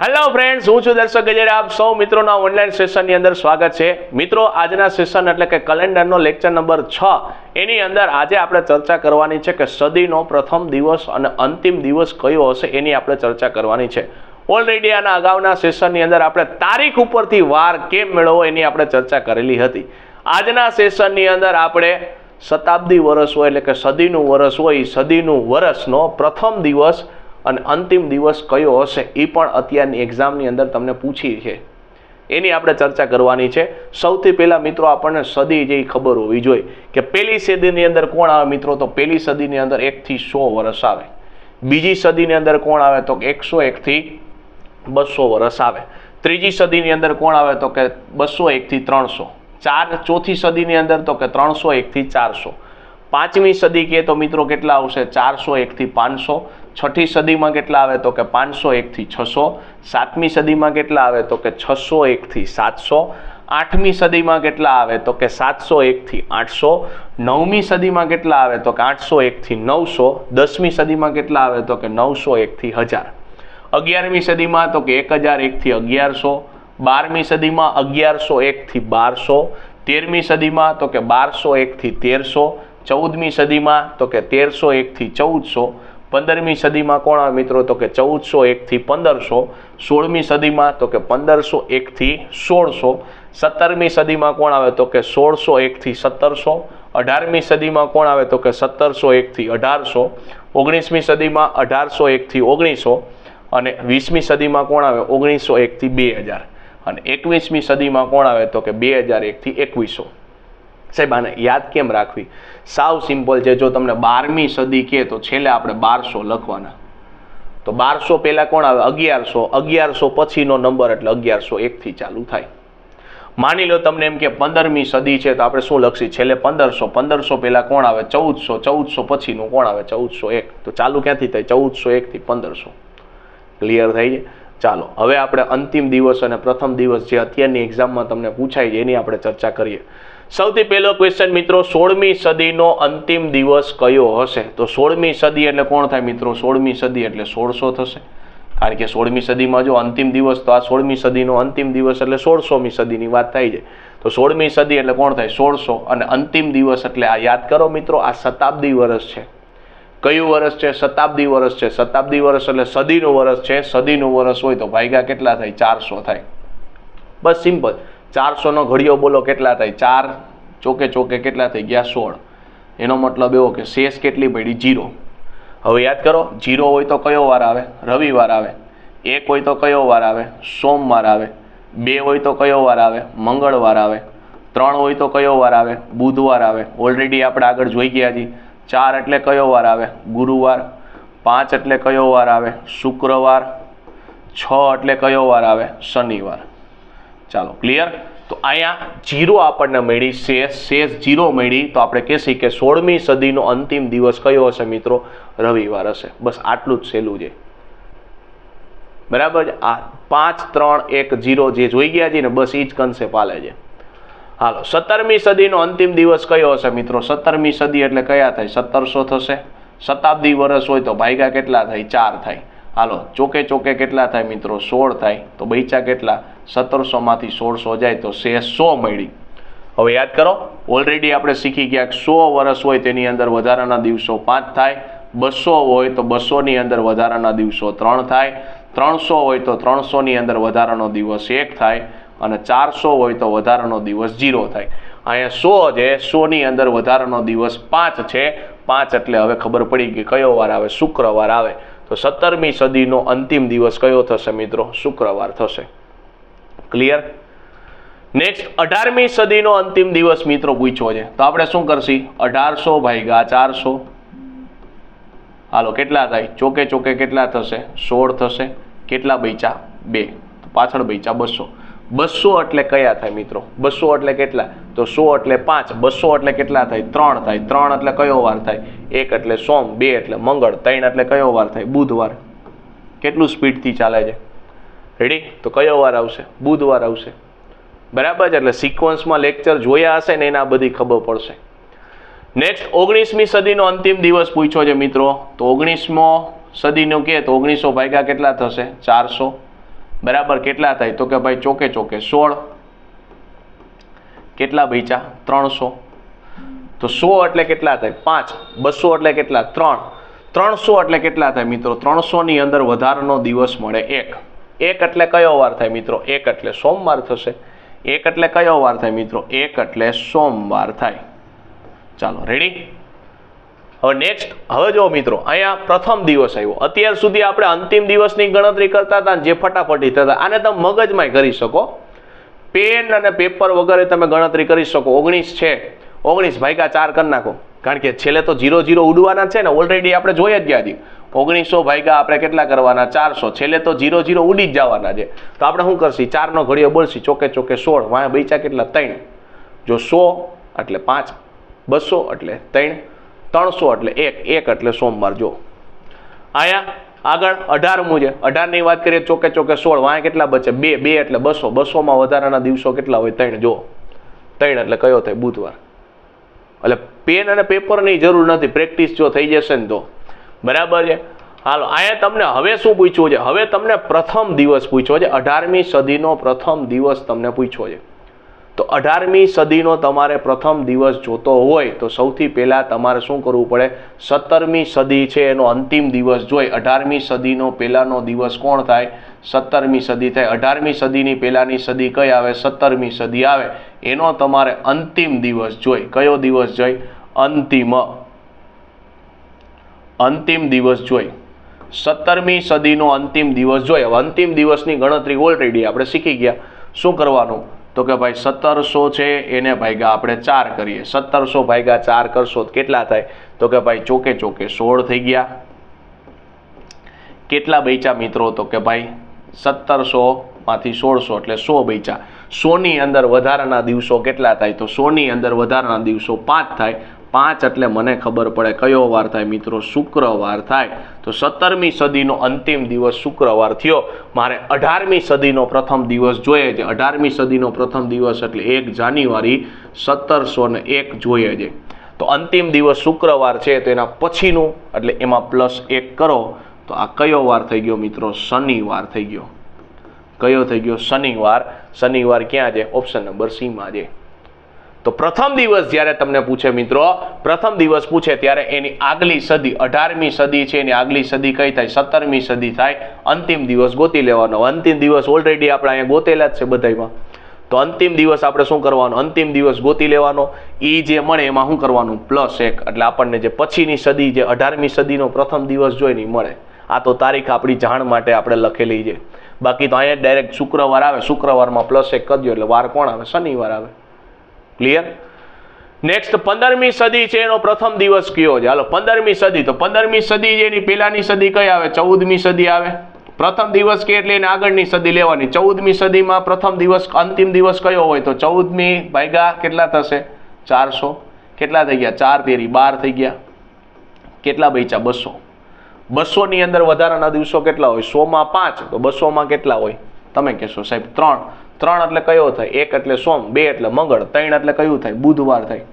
Hello friends, હું છું દર્શક ગજેરા. આપ સૌ મિત્રોના ઓનલાઈન સેશનની અંદર સ્વાગત છે. મિત્રો, આજના સેશન એટલે કે કેલેન્ડરનો લેક્ચર નંબર 6 એની અંદર આજે આપણે ચર્ચા કરવાની છે કે સદીનો પ્રથમ દિવસ અને અંતિમ દિવસ કયો હશે એની આપણે ચર્ચા કરવાની છે. ઓલરેડી આના અગાઉના સેશનની અંદર આપણે તારીખ ઉપરથી વાર કેમ મેળવવો એની આપણે ચર્ચા કરેલી હતી. આજના સેશનની અંદર આપણે શતાબ્દી વર્ષ હોય એટલે કે સદીનું વર્ષ હોય, સદીનું વર્ષનો પ્રથમ દિવસ અને અંતિમ દિવસ કયો હશે એ પણ અત્યારની એક્ઝામની અંદર તમને પૂછી છે, એની આપણે ચર્ચા કરવાની છે. સૌથી પહેલાં મિત્રો આપણને સદી જે ખબર હોવી જોઈએ કે પહેલી સદીની અંદર કોણ આવે મિત્રો, તો પહેલી સદીની અંદર 1 થી 100 વર્ષ આવે. બીજી સદીની અંદર કોણ આવે તો 101 થી 200 વર્ષ આવે. ત્રીજી સદીની અંદર કોણ આવે તો કે 201 થી 300. ચોથી સદીની અંદર તો કે 301 થી 400. પાંચમી સદી કે તો મિત્રો કેટલા આવશે 401 થી 500. છઠ્ઠી સદીમાં કેટલા આવે તો કે 501 થી 600. સાતમી સદીમાં કેટલા આવે તો કે 601 થી 700. આઠમી સદીમાં કેટલા આવે તો કે 701 થી 800. નવમી સદીમાં કેટલા આવે તો કે 801 થી 900. દસમી સદીમાં કેટલા આવે તો કે 901 થી 1000. 11મી સદીમાં તો કે 1001 થી 1100. 12મી સદીમાં 1101 થી 1200. 13મી સદીમાં તો કે 1201 થી 1300. 14મી સદીમાં તો કે 1301 થી 1400. 15મી સદીમાં કોણ આવે મિત્રો તો કે 1401 થી 1500. 16મી સદીમાં તો કે 1501 થી 1600. 17મી સદીમાં કોણ આવે તો કે 1601 થી 1700. 18મી સદીમાં કોણ આવે તો કે 1701 થી 1800. 19મી સદીમાં 1801 થી 1900. અને 20મી સદીમાં કોણ આવે 1901 થી 2000. અને 21મી સદીમાં કોણ આવે તો કે 2001 થી 2100. સાહેબ આને યાદ કેમ રાખવી? સાવ સિમ્પલ છે. જો તમને 12મી સદી કહે તો છેલ્લે આપણે 1200 લખવાના. તો 1200 પહેલા કોણ આવે 1100. 1100 પછીનો નંબર એટલે 1101 થી ચાલુ થાય. માની લો તમને એમ કે 15મી સદી છે તો આપણે શું લખશી છેલ્લે 1500. 1500 પહેલા કોણ આવે 1400. 1400 પછીનું કોણ આવે 1401. તો ચાલુ ક્યાંથી થાય 1401 થી 1500. ક્લિયર થઈ જાય? ચાલો હવે આપણે અંતિમ દિવસ અને પ્રથમ દિવસ જે અત્યારની એક્ઝામમાં તમને પૂછાય છે એની આપણે ચર્ચા કરીએ. સૌથી પહેલો ક્વેશ્ચન મિત્રો, 16મી સદીનો અંતિમ દિવસ કયો હશે? તો 16મી સદી એટલે કોણ થાય મિત્રો? 16મી સદી એટલે 1600 થશે. કારણ કે 16મી સદીમાં જો અંતિમ દિવસ, તો આ 16મી સદીનો અંતિમ દિવસ એટલે 1600મી સદીની વાત થઈ જાય. તો 16મી સદી એટલે કોણ થાય 1600. અને અંતિમ દિવસ એટલે આ યાદ કરો મિત્રો, આ શતાબ્દી વર્ષ છે. કયું વર્ષ છે? શતાબ્દી વર્ષ છે. શતાબ્દી વર્ષ એટલે સદીનું વર્ષ છે. સદીનું વર્ષ હોય તો ભાગ્યા કેટલા થાય 400 થાય. બસ સિમ્પલ. 400 નો ઘડિયો બોલો કેટલા થાય 4 ચોકે ચોકે કેટલા થઈ ગયા 16. એનો મતલબ એવો કે શેષ કેટલી પડી 0. હવે યાદ કરો, 0 હોય તો કયો વાર આવે? રવિવાર આવે. 1 હોય તો કયો વાર આવે? સોમવાર આવે. 2 હોય તો કયો વાર આવે? મંગળવાર આવે. 3 હોય તો કયો વાર આવે? બુધવાર આવે. ઓલરેડી આપણે આગળ જોઈ ગયા છીએ. 4 એટલે કયો વાર આવે? ગુરુવાર. 5 એટલે કયો વાર આવે? શુક્રવાર. 6 એટલે કયો વાર આવે? શનિવાર. ચાલો ક્લિયર? તો અહીંયા 0 આપણને મળી, શેષ 0 મળી, તો આપણે કહેશી કે 16મી સદીનો અંતિમ દિવસ કયો હશે મિત્રો? રવિવાર હશે. બસ આટલું જ સહેલું છે. બરાબર છે? આ 5 3 1 0 જે જોઈ ગયા છે ને, બસ એ જ કન્સેપ્ટ હાલે છે. હાલો, 17મી સદીનો અંતિમ દિવસ કયો હશે મિત્રો? 17મી સદી એટલે કયા થાય? 1700 થશે. શતાબ્દી વર્ષ હોય તો ભાગ્યા કેટલા થાય? 4 થાય. હાલો, ચોકે ચોકે કેટલા થાય મિત્રો? 16 થાય. તો બૈચા કેટલા? 1700 માંથી 1600 જાય તો શેષ 100 મળી. હવે યાદ કરો, ઓલરેડી આપણે શીખી ગયા કે 100 વર્ષ હોય તેની અંદર વધારાના દિવસો 5 થાય. 200 હોય તો 200 ની અંદર વધારાના દિવસો 3 થાય. 300 હોય તો 300 ની અંદર વધારાનો દિવસ 1 થાય. અને 400 હોય તો વધારાનો દિવસ 0 થાય. અહીંયા 100 છે, 100 ની અંદર વધારાનો દિવસ 5 છે. 5 એટલે હવે ખબર પડી કે કયો વાર આવે? શુક્રવાર આવે. તો 17મી સદીનો અંતિમ દિવસ કયો થશે મિત્રો? શુક્રવાર થશે. ક્લિયર? નેક્સ્ટ 18મી સદીનો અંતિમ દિવસ મિત્રો પૂછ્યો છે, તો આપણે શું કરશી? 1800 ભાગ્યા 400. હાલો, કેટલા થાય? ચોકે ચોકે કેટલા થશે? 16 થશે. કેટલા બૈચા? 2. પાછળ બૈચા 200. 200 એટલે કયા થાય મિત્રો? 200 એટલે કેટલા? તો 100 એટલે 5. 200 એટલે કેટલા થાય? 3 થાય. 3 એટલે કયો વાર થાય? 1 એટલે સોમ. 2 એટલે મંગળ. 3 એટલે કયો વાર થાય? બુધવાર. કેટલું સ્પીડથી ચાલે છે? રેડી? તો કયો વાર આવશે? બુધવાર આવશે. બરાબર છે? એટલે સિક્વન્સમાં લેક્ચર જોયા હશે ને એના બધી ખબર પડશે. નેક્સ્ટ 19મી સદીનો અંતિમ દિવસ પૂછ્યો છે મિત્રો. તો 19મો સદીનો કે તો 1900 ભાગ્યા કેટલા થશે? 400. બરાબર કેટલા થાય તો કે ભાઈ ચોકે ચોકે 16, કેટલા બચ્યા 300, તો 100 એટલે કેટલા થાય 5, 200 એટલે કેટલા 3, 300 એટલે કેટલા થાય મિત્રો 300 ની અંદર વધારાનો દિવસ મળે 1. 1 એટલે કયો વાર થાય મિત્રો 1 એટલે સોમવાર થશે. 1 એટલે કયો વાર થાય મિત્રો 1 એટલે સોમવાર થાય. ચાલો રેડી. હવે નેક્સ્ટ, હવે જો મિત્રો અહીંયા પ્રથમ દિવસ આવ્યો. અત્યાર સુધી આપણે અંતિમ દિવસની ગણતરી કરતા હતા જે ફટાફટી થતા, આને તમે મગજમાં કરી શકો, પેન અને પેપર વગેરે તમે ગણતરી કરી શકો. 19 છે, 19 ભાગ્યા 4 કરી નાખો, કારણ કે છેલ્લે તો 0 0 ઉડવાના છે ને, ઓલરેડી આપણે જોઈ જ ગયા હતી. 1900 ભાગ્યા આપણે કેટલા કરવાના 400, છેલ્લે તો 0 0 ઉડી જ જવાના છે. તો આપણે શું કરશી 4 નો ઘડીઓ બોલશી, ચોકે ચોકે 16, વાયા બચ્યા કેટલા 3, જો 100 એટલે 5, 200 એટલે 3, 300 એટલે 1, 1 એટલે સોમવાર. જો અહીંયા આગળ 18મું છે, 18 ની વાત કરીએ ચોકે ચોકે 16, વાયા કેટલા બચે 2, 2 એટલે 200, 200 માં વધારાના દિવસો કેટલા હોય 3. જો 3 એટલે કયો થાય બુધવાર. એટલે પેન અને પેપરની જરૂર નથી, પ્રેક્ટિસ જો થઈ જશે ને તો બરાબર છે. હાલો અહીંયા તમને હવે શું પૂછવું છે, હવે તમને પ્રથમ દિવસ પૂછ્યો છે. 18મી સદીનો પ્રથમ દિવસ તમને પૂછ્યો છે. તો 18મી સદીનો તમારે પ્રથમ દિવસ જોતો હોય તો સૌથી પહેલા તમારે શું કરવું પડે, 17મી સદી છે એનો અંતિમ દિવસ જોઈ. 18મી સદીનો પહેલાનો દિવસ કોણ થાય 17મી સદી થાય. 18મી સદીની પહેલાની સદી કઈ આવે 17મી સદી આવે. એનો તમારે અંતિમ દિવસ જોઈ. કયો દિવસ જોઈ અંતિમ દિવસ જોઈ. 17મી સદીનો અંતિમ દિવસ જોઈ. હવે અંતિમ દિવસની ગણતરી ઓલરેડી આપણે શીખી ગયા. શું કરવાનું તો કે ભાઈ 1700 છે એને ભાગ્યા આપણે 4 કરીએ. 1700 ભાગ્યા 4 કરશો તો કેટલા થાય તો કે ભાઈ ચોકે ચોકે 16 થઈ ગયા. કેટલા બચ્યા મિત્રો તો કે ભાઈ 1700 માંથી 1600 એટલે 100 બચ્યા. 100 ની અંદર વધારાના દિવસો કેટલા થાય તો 100 ની અંદર વધારાના દિવસો 5 થાય. 5 એટલે મને ખબર પડે કયો વાર થાય મિત્રો શુક્રવાર થાય. તો 17મી સદીનો અંતિમ દિવસ શુક્રવાર થયો. મારે 18મી સદીનો પ્રથમ દિવસ જોઈએ છે. 18મી સદીનો પ્રથમ દિવસ એટલે 1 જાન્યુઆરી 1701 જોઈએ છે. તો અંતિમ દિવસ શુક્રવાર છે તો એના પછીનું એટલે એમાં +1 કરો તો આ કયો વાર થઈ ગયો મિત્રો શનિવાર થઈ ગયો. કયો થઈ ગયો શનિવાર. શનિવાર ક્યાં છે ઓપ્શન નંબર સી માં છે. તો પ્રથમ દિવસ જ્યારે તમને પૂછે મિત્રો, પ્રથમ દિવસ પૂછે ત્યારે એની આગલી સદી 18મી સદી છે એની આગલી સદી કઈ થાય 17મી સદી થાય. અંતિમ દિવસ ગોતી લેવાનો. અંતિમ દિવસ ઓલરેડી આપણે અહીંયા ગોતેલા જ છે બધામાં. તો અંતિમ દિવસ આપણે શું કરવાનું અંતિમ દિવસ ગોતી લેવાનો. એ જે મળે એમાં શું કરવાનું +1 એટલે આપણને જે પછીની સદી જે 18મી સદીનો પ્રથમ દિવસ જોઈને મળે. આ તો તારીખ આપણી જાણ માટે આપણે લખેલી છે. બાકી તો અહીંયા ડાયરેક્ટ શુક્રવાર આવે, શુક્રવારમાં +1 કરજો એટલે વાર કોણ આવે શનિવાર આવે. ક્લિયર. નેક્સ્ટ 15મી સદી છે એનો પ્રથમ દિવસ કયો છે. હાલો 15મી સદી, તો 15મી સદી છે એની પહેલાની સદી કઈ આવે 14મી સદી આવે. પ્રથમ દિવસ કે એટલે એને આગળની સદી લેવાની. 14મી સદીમાં પ્રથમ દિવસ અંતિમ દિવસ કયો હોય તો 14મી ભાગ્યા કેટલા થશે 400. કેટલા થઈ ગયા 4 તેરી 12 થઈ ગયા. કેટલા બચ્યા 200. 200 ની અંદર વધારાના દિવસો કેટલા હોય 100 માં 5 તો 200 માં કેટલા હોય તમે કહેશો સાહેબ 3. 3 એટલે કયો થાય 1 એટલે સોમ, 2 એટલે મંગળ, 3 એટલે કયું થાય બુધવાર થાય.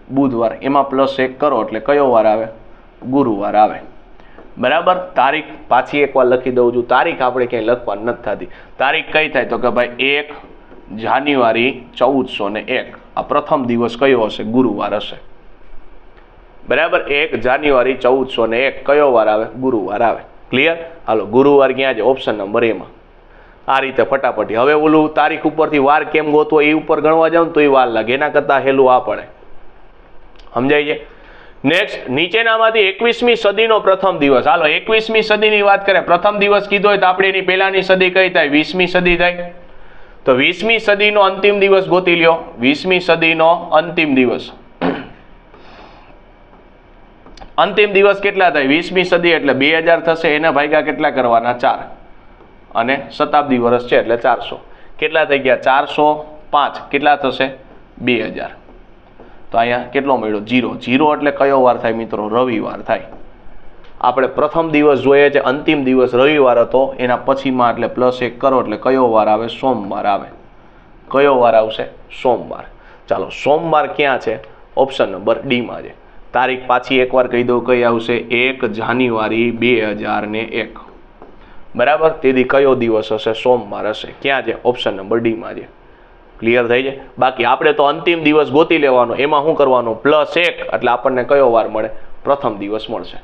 બુધવાર. એમાં +1 કરો એટલે કયો વાર આવે ગુરુવાર આવે. બરાબર. તારીખ પાછી એકવાર લખી દઉં છું. તારીખ આપણે ક્યાંય લખવાની નથી થતી. તારીખ કઈ થાય તો કે ભાઈ 1 જાન્યુઆરી 1401. આ પ્રથમ દિવસ કયો હશે ગુરુવાર હશે. બરાબર. 1 જાન્યુઆરી 1401 કયો વાર આવે ગુરુવાર આવે. ક્લિયર. હાલો ગુરુવાર ક્યાં છે ઓપ્શન નંબર A માં. આ રીતે ફટાફટી. હવે ઓલું તારીખ ઉપરથી વાર કેમ ગોતવો એ ઉપર ગણવા જાવ ને તો એ વાર લાગે. એના કરતાં હેલું આ પડે. સમજાય છે. નેક્સ્ટ નીચેનામાંથી 21મી સદીનો પ્રથમ દિવસ. હાલો 21મી સદીની વાત કરે. પ્રથમ દિવસ કીધો હોય તો આપણે એની પહેલાની સદી કઈ થાય 20મી સદી થાય. તો 20મી સદીનો અંતિમ દિવસ ગોતી લ્યો. 20મી સદીનો અંતિમ દિવસ. અંતિમ દિવસ કેટલા થાય 20મી સદી એટલે 2000 થશે. એના ભાગ્યા કેટલા કરવાના 4 અને શતાબ્દી વર્ષ છે એટલે 400. કેટલા થઈ ગયા 405. કેટલા થશે 2000. તો અહીંયા કેટલો મળ્યો 0. 0 એટલે કયો વાર થાય મિત્રો રવિવાર થાય. આપણે પ્રથમ દિવસ જોઈએ છે અંતિમ દિવસ રવિવાર હતો. એના પછીમાં એટલે +1 કરો એટલે કયો વાર આવે સોમવાર આવે. કયો વાર આવશે સોમવાર. ચાલો સોમવાર ક્યાં છે ઓપ્શન નંબર D માં છે. તારીખ પાછી એકવાર કહી દઉં કઈ આવશે 1 જાન્યુઆરી 2001. બરાબર, તેથી કયો દિવસ હશે? સોમવાર હશે. ક્યાં છે? ઓપ્શન નંબર ડીમાં છે. ક્લિયર થઈ જાય? બાકી આપણે તો અંતિમ દિવસ ગોતી લેવાનો, એમાં શું કરવાનું? +1 એટલે આપણને કયો વાર મળે? પ્રથમ દિવસ મળશે.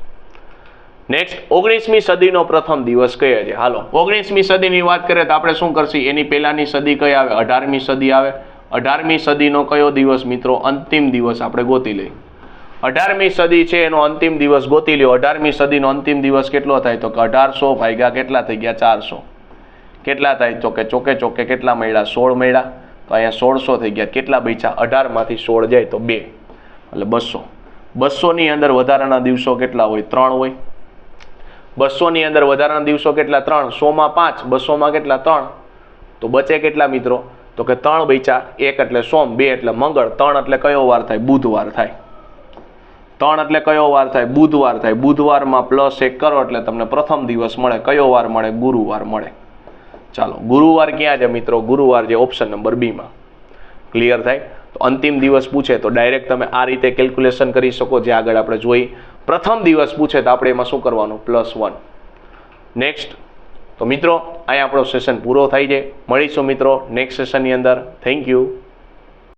નેક્સ્ટ, 19મી સદીનો પ્રથમ દિવસ કયો છે? હાલો, 19મી સદીની વાત કરીએ તો આપણે શું કરશું? એની પહેલાની સદી કઈ આવે? 18મી સદી આવે. 18મી સદીનો કયો દિવસ મિત્રો? અંતિમ દિવસ આપણે ગોતી લઈએ. 18મી સદી છે એનો અંતિમ દિવસ ગોતી લ્યો. 18મી સદીનો અંતિમ દિવસ કેટલો થાય? તો કે 1800 ભાગ્યા કેટલા થઈ ગયા? 400. કેટલા થાય? તો કે ચોકે કેટલા મળ્યા? 16 મળ્યા. તો અહીંયા 1600 થઈ ગયા. કેટલા બચ્યા? 18 માંથી 16 જાય તો 2 એટલે 200. 200 ની અંદર વધારાના દિવસો કેટલા હોય? 3 હોય. 200 ની અંદર વધારાના દિવસો કેટલા? 3. 100 માં 5, 200 માં કેટલા? 3. તો બચે કેટલા મિત્રો? તો કે 3 બચ્યા. 1 એટલે સોમ, 2 એટલે મંગળ, 3 એટલે કયો વાર થાય? બુધવાર થાય. 3 એટલે કયો વાર થાય? બુધવાર થાય. બુધવારમાં +1 કરો એટલે તમને પ્રથમ દિવસ મળે. કયો વાર મળે? ગુરુવાર મળે. ચાલો, ગુરુવાર ક્યાં છે મિત્રો? ગુરુવાર છે ઓપ્શન નંબર બી માં. ક્લિયર થાય? તો અંતિમ દિવસ પૂછે તો ડાયરેક્ટ તમે આ રીતે કેલ્ક્યુલેશન કરી શકો, જે આગળ આપણે જોઈ. પ્રથમ દિવસ પૂછે તો આપણે એમાં શું કરવાનું? +1. નેક્સ્ટ, તો મિત્રો અહીંયા આપણો સેશન પૂરો થાય છે. મળીશું મિત્રો નેક્સ્ટ સેશનની અંદર. Thank you.